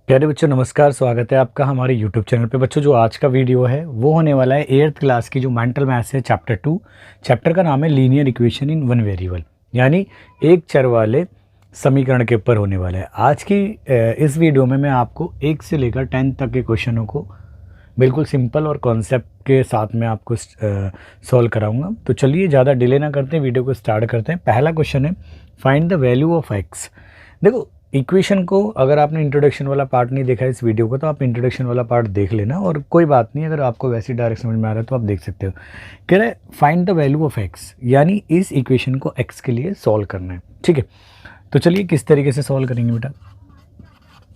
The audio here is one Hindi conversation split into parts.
प्यारे बच्चों नमस्कार, स्वागत है आपका हमारे YouTube चैनल पे। बच्चों जो आज का वीडियो है वो होने वाला है 8th क्लास की जो मेंटल मैथ्स है चैप्टर 2। चैप्टर का नाम है linear equation in one variable, यानी एक चर वाले समीकरण के ऊपर होने वाला है। आज की इस वीडियो में मैं आपको 1 से लेकर 10 तक के क्वेश्चनों को बिल्कुल सिंपल और कॉन्सेप्ट के साथ में आपको सॉल्व कराऊंगा। तो चलिए ज़्यादा डिले ना करते हैं, वीडियो को स्टार्ट करते हैं। पहला क्वेश्चन है find the value of x. देखो इक्वेशन को, अगर आपने इंट्रोडक्शन वाला पार्ट नहीं देखा इस वीडियो को तो आप इंट्रोडक्शन वाला पार्ट देख लेना, और कोई बात नहीं, अगर आपको वैसे डायरेक्ट समझ में आ रहा है तो आप देख सकते हो। कह रहा है find the value of x, यानी इस इक्वेशन को एक्स के लिए सॉल्व करना है। ठीक है, तो चलिए किस तरीके से सॉल्व करेंगे बेटा।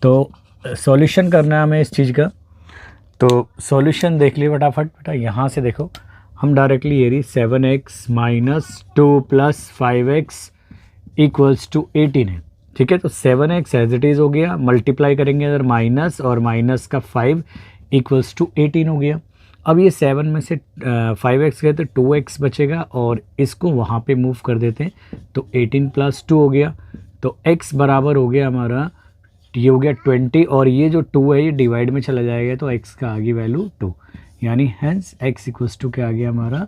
तो सॉल्यूशन करना है हमें इस चीज़ का। तो सॉल्यूशन देख लिए फटाफट बेटा, यहाँ से देखो हम डायरेक्टली ये रही 7x minus 2 plus 5x equals to 18 है। ठीक है, तो 7x एज इट इज़ हो गया, मल्टीप्लाई करेंगे अगर माइनस, और माइनस का 5 इक्वल्स टू 18 हो गया। अब ये 7 में से 5x गए तो 2x बचेगा, और इसको वहाँ पे मूव कर देते हैं तो 18 प्लस 2 हो गया। तो x बराबर हो गया हमारा, ये हो गया 20, और ये जो 2 है ये डिवाइड में चला जाएगा तो x का आ गई वैल्यू 2, यानी हैंस x इक्वल्स टू क्या आ गया हमारा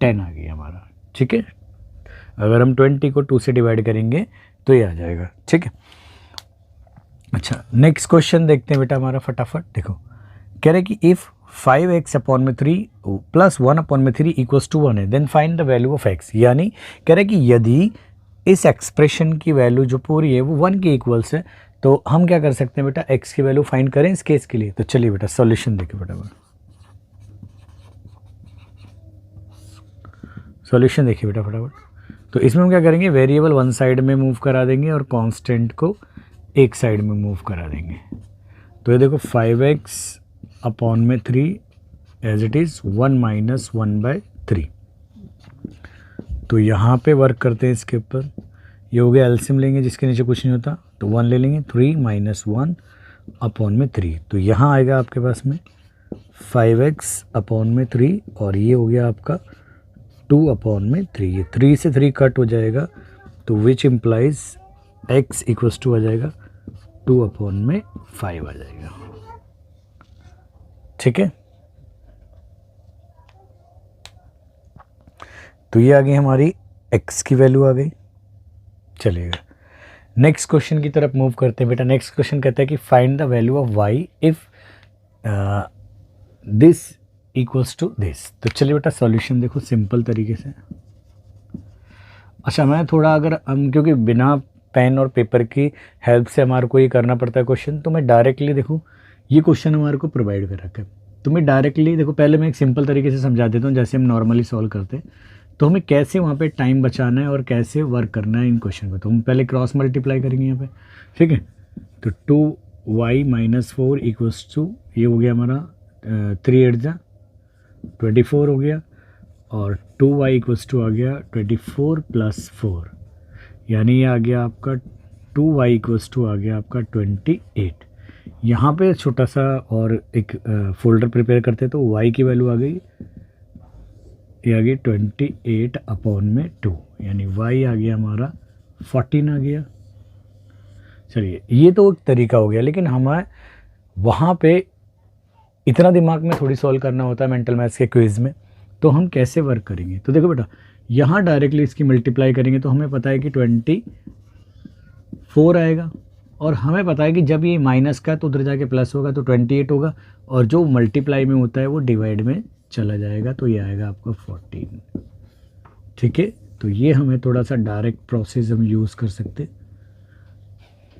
10 आ गया हमारा। ठीक है, अगर हम 20 को 2 से डिवाइड करेंगे तो ये आ जाएगा। ठीक है, अच्छा नेक्स्ट क्वेश्चन देखते हैं बेटा हमारा फटाफट। देखो कह रहे कि इफ़ 5x अपॉन में 3 प्लस 1 अपॉन में 3 इक्वल्स टू 1 है then find the value of x। यानी कह रहे कि यदि इस एक्सप्रेशन की वैल्यू जो पूरी है वो 1 के इक्वल्स है तो हम क्या कर सकते हैं बेटा, x की वैल्यू फाइंड करें इस केस के लिए। तो चलिए बेटा सॉल्यूशन देखिए फटाफट, सॉल्यूशन देखिए बेटा फटाफट। तो इसमें हम क्या करेंगे, वेरिएबल वन साइड में मूव करा देंगे और कांस्टेंट को एक साइड में मूव करा देंगे। तो ये देखो 5x अपॉन में 3 एज इट इज़ 1 माइनस 1/3। तो यहाँ पे वर्क करते हैं इसके ऊपर। ये हो गया एलसीएम लेंगे जिसके नीचे कुछ नहीं होता तो 1 ले लेंगे, 3 माइनस 1 अपॉन में 3। तो यहाँ आएगा आपके पास में 5x अपॉन में 3, और ये हो गया आपका 2 अपॉन में 3। ये 3 से 3 कट हो जाएगा तो which implies x equals to आ जाएगा 2 अपॉन में 5 आ जाएगा। ठीक है, तो ये आ गई हमारी x की वैल्यू आ गई। चलिएगा नेक्स्ट क्वेश्चन की तरफ मूव करते हैं बेटा। नेक्स्ट क्वेश्चन कहता है कि find the value of y if this equals to this. तो चलिए बेटा सॉल्यूशन देखो सिंपल तरीके से। अच्छा मैं थोड़ा, अगर हम क्योंकि बिना पेन और पेपर की हेल्प से हमारे को ये करना पड़ता है क्वेश्चन, तो मैं डायरेक्टली देखो ये क्वेश्चन हमारे को प्रोवाइड कर रखा है तो मैं डायरेक्टली देखो, पहले मैं एक सिंपल तरीके से समझा देता हूँ जैसे हम नॉर्मली सॉल्व करते हैं। तो हमें कैसे वहाँ पे टाइम बचाना है और कैसे वर्क करना है इन क्वेश्चन को, तो हम पहले क्रॉस मल्टीप्लाई करेंगे यहाँ पे। ठीक है, तो 2y माइनस 4 इक्वल्स टू, ये हो गया हमारा 3 8 जा 24 हो गया, और 2y इक्वल्स टू आ गया 24 प्लस 4, यानी ये आ गया आपका 2y इक्वल्स टू आ गया आपका 28। यहाँ पे छोटा सा और एक फोल्डर प्रिपेयर करते तो y की वैल्यू आ गई, ये आ गई 28 अपॉन में 2, यानी y आ गया हमारा 14 आ गया। चलिए ये तो एक तरीका हो गया, लेकिन हमें वहाँ पे इतना दिमाग में थोड़ी सॉल्व करना होता है मेंटल मैथ्स के क्विज़ में। तो हम कैसे वर्क करेंगे, तो देखो बेटा यहाँ डायरेक्टली इसकी मल्टीप्लाई करेंगे तो हमें पता है कि 24 आएगा, और हमें पता है कि जब ये माइनस का तो उधर जाके प्लस होगा तो 28 होगा, और जो मल्टीप्लाई में होता है वो डिवाइड में चला जाएगा तो ये आएगा आपका 14। ठीक है, तो ये हमें थोड़ा सा डायरेक्ट प्रोसेस हम यूज़ कर सकते।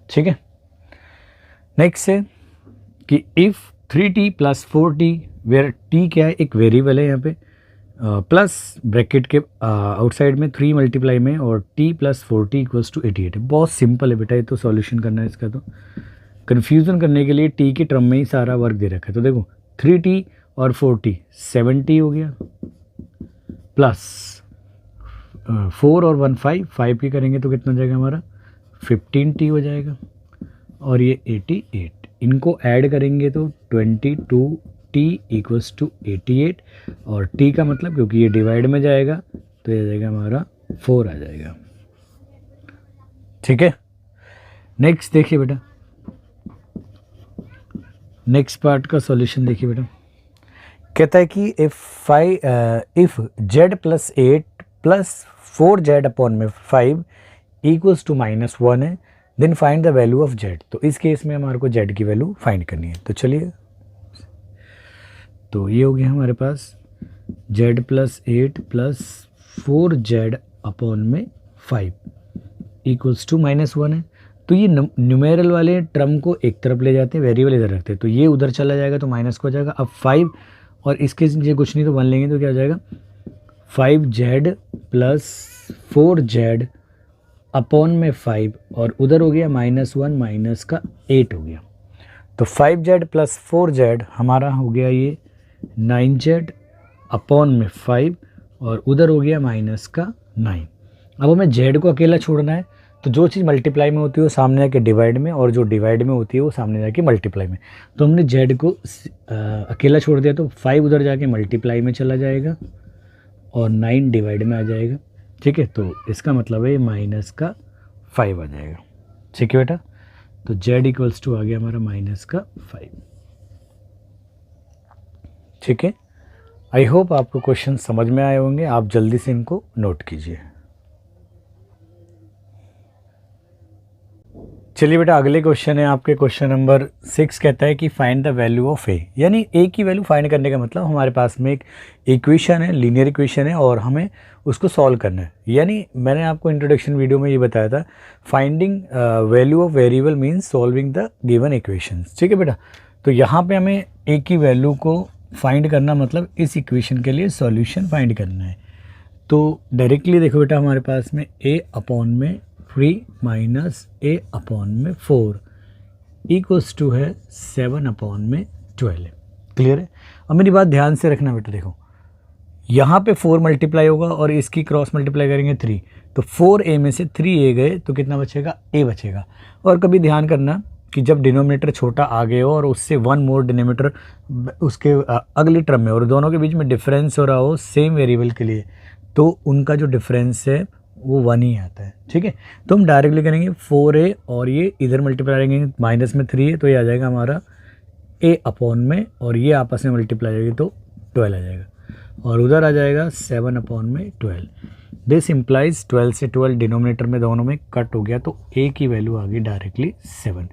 ठीक है, नेक्स्ट है कि if 3t plus 4t where t क्या है, एक वेरिएबल है यहाँ पे, प्लस ब्रैकेट के आउटसाइड में 3 मल्टीप्लाई में, और t plus 4t equals to 88 है। बहुत सिंपल है बेटा, ये तो सॉल्यूशन करना है इसका। तो कन्फ्यूज़न करने के लिए t के टर्म में ही सारा वर्क दे रखा है। तो देखो 3t और 4t 7t हो गया, प्लस 4 और 1 5 की करेंगे तो कितना जाएगा हमारा 15t हो जाएगा, और ये 88, इनको ऐड करेंगे तो 22t इक्वल्स टू 88, और t का मतलब क्योंकि ये डिवाइड में जाएगा तो ये आ जाएगा हमारा 4 आ जाएगा। ठीक है, नेक्स्ट देखिए बेटा, नेक्स्ट पार्ट का सॉल्यूशन देखिए बेटा, कहता है कि if z plus 8 plus 4z upon में 5 इक्वल्स टू -1 है, then find the value of z. तो इस केस में हमारे को जेड की वैल्यू फाइंड करनी है। तो चलिए, तो ये हो गया हमारे पास z plus 8 plus 4z upon में 5 इक्वल्स टू -1 है। तो ये न्यूमेरल वाले टर्म को एक तरफ ले जाते हैं, वेरिएबल इधर रखते हैं, तो ये उधर चला जाएगा तो माइनस को हो जाएगा। अब 5 और इसके ये कुछ नहीं तो 1 लेंगे तो क्या हो जाएगा 5z प्लस 4z अपॉन में 5 और उधर हो गया -1 माइनस का 8 हो गया। तो 5z प्लस 4z हमारा हो गया ये 9z अपॉन में 5 और उधर हो गया माइनस का 9। अब हमें z को अकेला छोड़ना है, तो जो चीज़ मल्टीप्लाई में होती है वो सामने जाके डिवाइड में, और जो डिवाइड में होती है वो सामने जाके मल्टीप्लाई में। तो हमने z को अकेला छोड़ दिया तो 5 उधर जाके मल्टीप्लाई में चला जाएगा और 9 डिवाइड में आ जाएगा। ठीक है, तो इसका मतलब है माइनस का 5 आ जाएगा। ठीक है बेटा, तो z इक्वल्स टू आ गया हमारा माइनस का 5। ठीक है, आई होप आपको क्वेश्चन समझ में आए होंगे। आप जल्दी से इनको नोट कीजिए। चलिए बेटा, अगले क्वेश्चन है आपके क्वेश्चन नंबर 6। कहता है कि फाइंड द वैल्यू ऑफ ए, यानी ए की वैल्यू फाइंड करने का मतलब हमारे पास में एक इक्वेशन है, लीनियर इक्वेशन है और हमें उसको सॉल्व करना है। यानी मैंने आपको इंट्रोडक्शन वीडियो में ये बताया था, finding value of variable means solving the given equations. ठीक है बेटा, तो यहाँ पे हमें ए की वैल्यू को फाइंड करना मतलब इस इक्वेशन के लिए सॉल्यूशन फाइंड करना है। तो डायरेक्टली देखो बेटा, हमारे पास में ए अपॉन में 3 माइनस ए अपॉन में 4 इक्वल्स टू है 7 अपॉन में 12 है। क्लियर है? अब मेरी बात ध्यान से रखना बेटा, देखो यहाँ पे 4 मल्टीप्लाई होगा और इसकी क्रॉस मल्टीप्लाई करेंगे 3, तो 4a में से 3a गए तो कितना बचेगा, a बचेगा। और कभी ध्यान करना कि जब डिनोमिनेटर छोटा आ गए हो और उससे 1 मोर डिनोमिनेटर उसके अगली टर्म में और दोनों के बीच में डिफरेंस हो रहा हो सेम वेरिएबल के लिए, तो उनका जो डिफरेंस है वो 1 ही आता है। ठीक है, तो हम डायरेक्टली करेंगे 4a और ये इधर मल्टीप्लाई करेंगे, माइनस में 3 है तो ये आ जाएगा हमारा a अपॉन में, और ये आपस में मल्टीप्लाई जाएगी तो 12 आ जाएगा, और उधर आ जाएगा 7 अपॉन में 12। दिस इम्प्लाइज 12 से 12 डिनोमिनेटर में दोनों में कट हो गया, तो a की वैल्यू आ गई डायरेक्टली 7।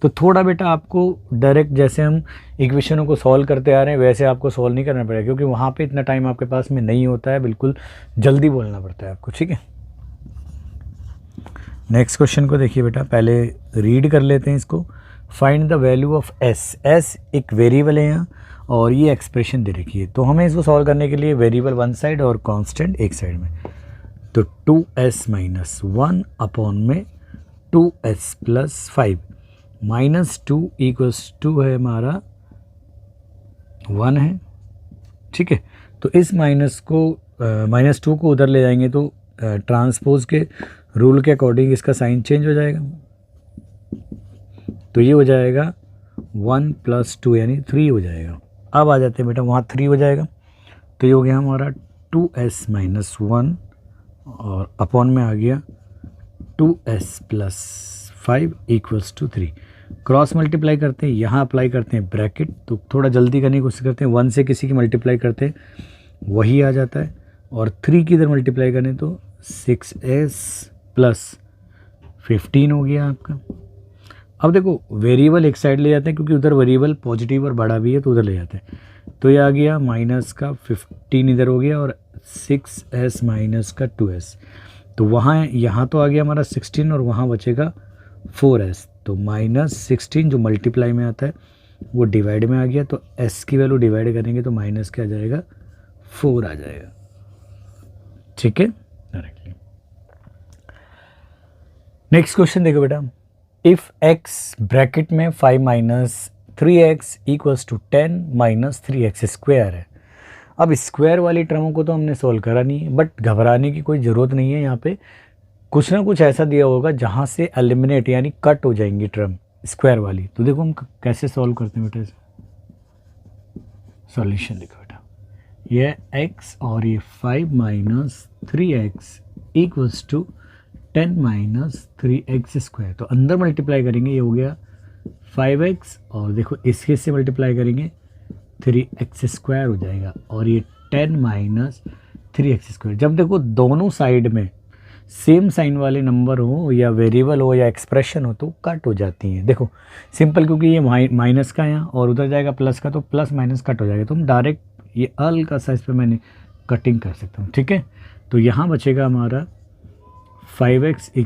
तो थोड़ा बेटा आपको डायरेक्ट जैसे हम इक्वेशनों को सॉल्व करते आ रहे हैं वैसे आपको सॉल्व नहीं करना पड़ेगा, क्योंकि वहाँ पे इतना टाइम आपके पास में नहीं होता है, बिल्कुल जल्दी बोलना पड़ता है आपको। ठीक है, नेक्स्ट क्वेश्चन को देखिए बेटा, पहले रीड कर लेते हैं इसको। Find the value of s। s एक वेरिएबल है यहाँ और ये एक्सप्रेशन दे रखी है, तो हमें इसको सॉल्व करने के लिए वेरिएबल वन साइड और कांस्टेंट एक साइड में। तो 2s माइनस 1 अपॉन में 2s प्लस 5 माइनस 2 इक्वल्स 2 है हमारा 1 है। ठीक है, तो इस -2 को उधर ले जाएंगे तो ट्रांसपोज के रूल के अकॉर्डिंग इसका साइन चेंज हो जाएगा, तो ये हो जाएगा 1 प्लस 2 यानी 3 हो जाएगा। अब आ जाते हैं बेटा, वहाँ 3 हो जाएगा, तो ये हो गया हमारा 2s माइनस 1 और अपॉन में आ गया 2s plus 5 equals to 3। Cross multiply करते हैं, यहाँ अप्लाई करते हैं ब्रैकेट, तो थोड़ा जल्दी करने की कोशिश करते हैं। 1 से किसी की मल्टीप्लाई करते हैं वही आ जाता है, और 3 की इधर मल्टीप्लाई करें तो 6s प्लस 15 हो गया आपका। अब देखो वेरिएबल एक साइड ले जाते हैं, क्योंकि उधर वेरिएबल पॉजिटिव और बड़ा भी है तो उधर ले जाते हैं, तो ये आ गया माइनस का 15 इधर हो गया और 6s माइनस का 2s, तो वहाँ यहाँ तो आ गया हमारा 16 और वहाँ बचेगा 4s, तो -16 जो मल्टीप्लाई में आता है वो डिवाइड में आ गया, तो s की वैल्यू डिवाइड करेंगे तो माइनस क्या आ जाएगा 4 आ जाएगा। ठीक है, डायरेक्टली नेक्स्ट क्वेश्चन देखो बेटा, इफ x ब्रैकेट में 5 minus 3x equals to 10 minus 3x square है। अब स्क्वायर वाली टर्मों को तो हमने सॉल्व करा नहीं है, बट घबराने की कोई ज़रूरत नहीं है। यहाँ पे कुछ ना कुछ ऐसा दिया होगा जहाँ से एलिमिनेट यानी कट हो जाएंगी टर्म स्क्वायर वाली। तो देखो हम कैसे सॉल्व करते हैं बेटा, सॉल्यूशन देखो बेटा, ये x और ये 5 minus 3x equals to 10 minus 3x square, तो अंदर मल्टीप्लाई करेंगे, ये हो गया 5x और देखो इसके से मल्टीप्लाई करेंगे 3x² हो जाएगा और ये 10 माइनस 3x²। जब देखो दोनों साइड में सेम साइन वाले नंबर हो या वेरिएबल हो या एक्सप्रेशन हो तो कट हो जाती हैं। देखो सिंपल, क्योंकि ये माइनस का यहाँ और उधर जाएगा प्लस का, तो प्लस माइनस कट हो जाएगा। तो हम डायरेक्ट ये हल्का सा इस पर मैंने कटिंग कर सकता हूँ, ठीक है। तो यहाँ बचेगा हमारा 5x =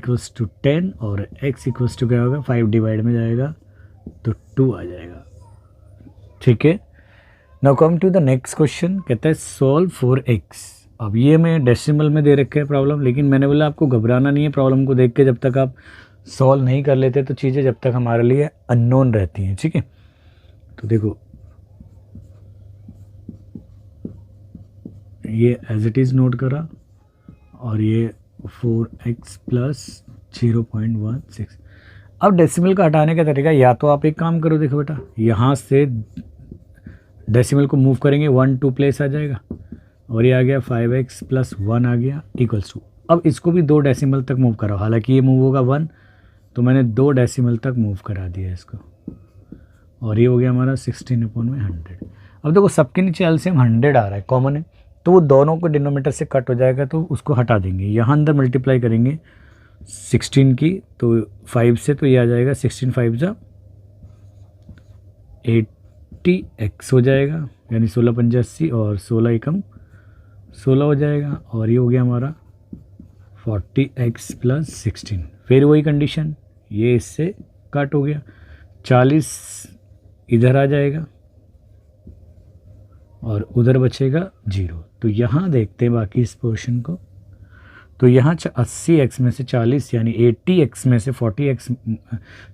10 और x = क्या होगा, 5 डिवाइड में जाएगा तो 2 आ जाएगा, ठीक है। Now come to the next question, कहता है सॉल्व फॉर x। अब ये मैं डेसिमल में दे रखे है प्रॉब्लम, लेकिन मैंने बोला आपको घबराना नहीं है प्रॉब्लम को देख के। जब तक आप सॉल्व नहीं कर लेते तो चीज़ें जब तक हमारे लिए अननोन रहती हैं, ठीक है। तो देखो ये एज इट इज़ नोट करा और ये 4x + 0.16। अब डेसिमल का हटाने का तरीका, या तो आप एक काम करो, देखो बेटा यहाँ से डेसिमल को मूव करेंगे 1 2 प्लेस आ जाएगा और ये आ गया 5x + 1 आ गया = अब इसको भी 2 डेसिमल तक मूव करो। हालांकि ये मूव होगा 1, तो मैंने 2 डेसिमल तक मूव करा दिया इसको और ये हो गया हमारा 16/100। अब देखो सबके नीचे एलसीएम 100 आ रहा है, कॉमन है, तो वो दोनों को डिनोमिनेटर से कट हो जाएगा, तो उसको हटा देंगे। यहाँ अंदर मल्टीप्लाई करेंगे 16 की, तो 5 से, तो ये आ जाएगा 16 5 × 80x हो जाएगा, यानी 16 × 80 और 16 एकम 16 हो जाएगा और ये हो गया हमारा 40x + 16। फिर वही कंडीशन, ये इससे कट हो गया, 40 इधर आ जाएगा और उधर बचेगा 0। तो यहाँ देखते हैं बाकी इस पोर्शन को। तो यहाँ 80x में से 40 यानी 80x में से 40x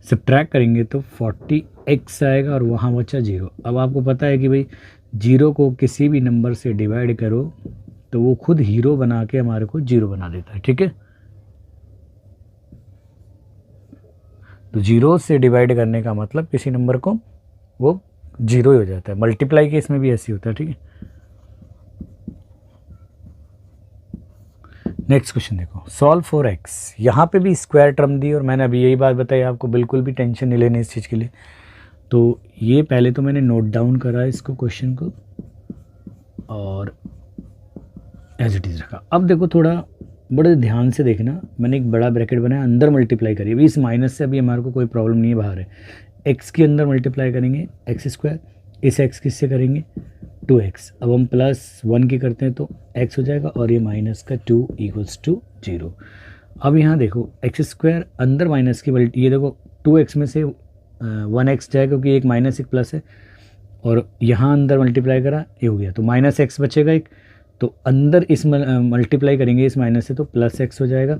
सब्ट्रैक्ट करेंगे तो 40x आएगा और वहाँ बचा 0। अब आपको पता है कि भाई 0 को किसी भी नंबर से डिवाइड करो तो वो खुद हीरो बना के हमारे को 0 बना देता है, ठीक है। तो 0 से डिवाइड करने का मतलब किसी नंबर को वो 0 ही हो जाता है। मल्टीप्लाई केस में भी ऐसे होता है, ठीक है। नेक्स्ट क्वेश्चन देखो, सॉल्व फॉर x। यहाँ पे भी स्क्वायर टर्म दी और मैंने अभी यही बात बताई आपको, बिल्कुल भी टेंशन नहीं लेनी इस चीज़ के लिए। तो ये पहले तो मैंने नोट डाउन करा इसको, क्वेश्चन को, और एज इट इज़ रखा। अब देखो थोड़ा बड़े ध्यान से देखना, मैंने एक बड़ा ब्रैकेट बनाया, अंदर मल्टीप्लाई करिए। अभी इस माइनस से अभी हमारे को कोई प्रॉब्लम नहीं है, बाहर है। x के अंदर मल्टीप्लाई करेंगे x², इस x किससे करेंगे 2x। अब हम +1 की करते हैं तो x हो जाएगा और ये -2 = 0। अब यहाँ देखो x² अंदर माइनस की ये देखो 2x में से 1x जाएगा क्योंकि एक माइनस एक प्लस है, और यहाँ अंदर मल्टीप्लाई करा, ये हो गया, तो -x बचेगा एक, तो अंदर इस मल्टीप्लाई करेंगे इस माइनस से तो +x हो जाएगा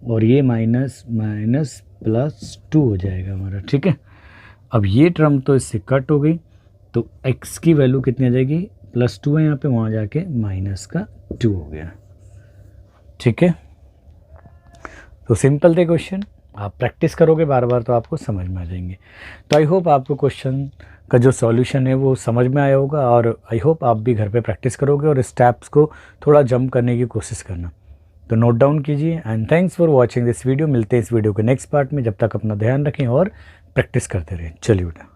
और ये -+2 हो जाएगा हमारा, ठीक है। अब ये टर्म तो इससे कट हो गई, तो x की वैल्यू कितनी आ जाएगी, +2 है यहाँ पे, वहाँ जाके -2 हो गया, ठीक है। तो सिंपल थे क्वेश्चन, आप प्रैक्टिस करोगे बार बार तो आपको समझ में आ जाएंगे। तो आई होप आपको क्वेश्चन का जो सॉल्यूशन है वो समझ में आया होगा, और आई होप आप भी घर पे प्रैक्टिस करोगे और स्टेप्स को थोड़ा जंप करने की कोशिश करना। तो नोट डाउन कीजिए। And thanks for watching this video. मिलते हैं इस वीडियो के नेक्स्ट पार्ट में, जब तक अपना ध्यान रखें और प्रैक्टिस करते रहें। चलिए बेटा।